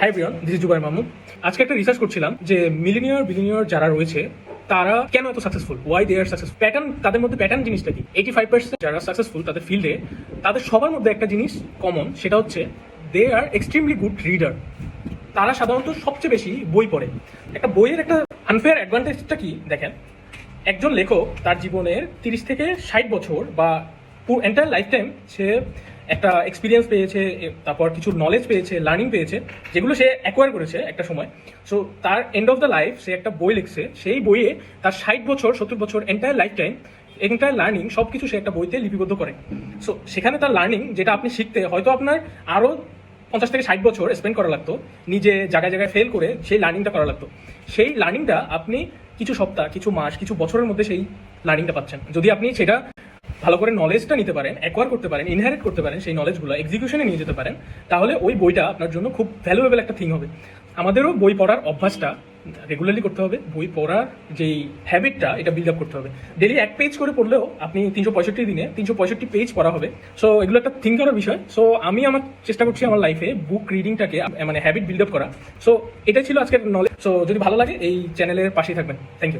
High everyone, this is Zubair Mahmud. আজকে একটা research করছিলাম যে বিলিনিয়ার যারা রয়েছে তারা কেন এত successful, why they are successful. Pattern, তাদের মধ্যে প্যাটার্ন জিনিসটা কি? 85% যারা সাকসেসফুল তাদের ফিল্ডে, তাদের সবার মধ্যে একটা জিনিস কমন, সেটা হচ্ছে দে আর এক্সট্রিমলি গুড রিডার। তারা সাধারণত সবচেয়ে বেশি বই পড়ে। একটা বইয়ের একটা আনফেয়ার অ্যাডভান্টেজটা কি দেখেন, একজন লেখক তার জীবনের 30 থেকে 60 বছর বা এন্টায়ার লাইফ টাইম সে একটা এক্সপিরিয়েন্স পেয়েছে, তারপর কিছু নলেজ পেয়েছে, লার্নিং পেয়েছে, যেগুলো সে অ্যাকোয়ার করেছে একটা সময়। সো তার এন্ড অফ দ্য লাইফ সে একটা বই লিখছে, সেই বইয়ে তার 60 বছর 70 বছর entire life time, entire learning সব কিছু সে একটা বইতে লিপিবদ্ধ করে। সো সেখানে তার লার্নিং, যেটা আপনি শিখতে হয়তো আপনার আরও 50 থেকে 60 বছর স্পেন্ড করা লাগতো, নিজে জায়গায় জায়গায় ফেল করে সেই লার্নিংটা করা লাগতো, সেই লার্নিংটা আপনি কিছু সপ্তাহ, কিছু মাস, কিছু বছরের মধ্যে সেই লার্নিংটা পাচ্ছেন। যদি আপনি সেটা ভালো করে নলেজটা নিতে পারেন, অ্যাকোয়ার করতে পারেন, ইনহেরিট করতে পারেন, সেই নলেজগুলো এক্সিকিউশনে নিয়ে যেতে পারেন, তাহলে ওই বইটা আপনার জন্য খুব ভ্যালুয়েবল একটা থিং হবে। আমাদেরও বই পড়ার অভ্যাসটা রেগুলারলি করতে হবে। বই পড়ার যেই হ্যাবিটটা, এটা বিল্ড আপ করতে হবে। ডেলি 1 পেজ করে পড়লেও আপনি 365 দিনে 365 পেজ পড়া হবে। সো এগুলো একটা থিঙ্ক করার বিষয়। সো আমি আমার চেষ্টা করছি আমার লাইফে বুক রিডিংটাকে মানে হ্যাবিট বিল্ড আপ করা। সো এটাই ছিল আজকের নলেজ। সো যদি ভালো লাগে এই চ্যানেলের পাশেই থাকবেন। Thank you.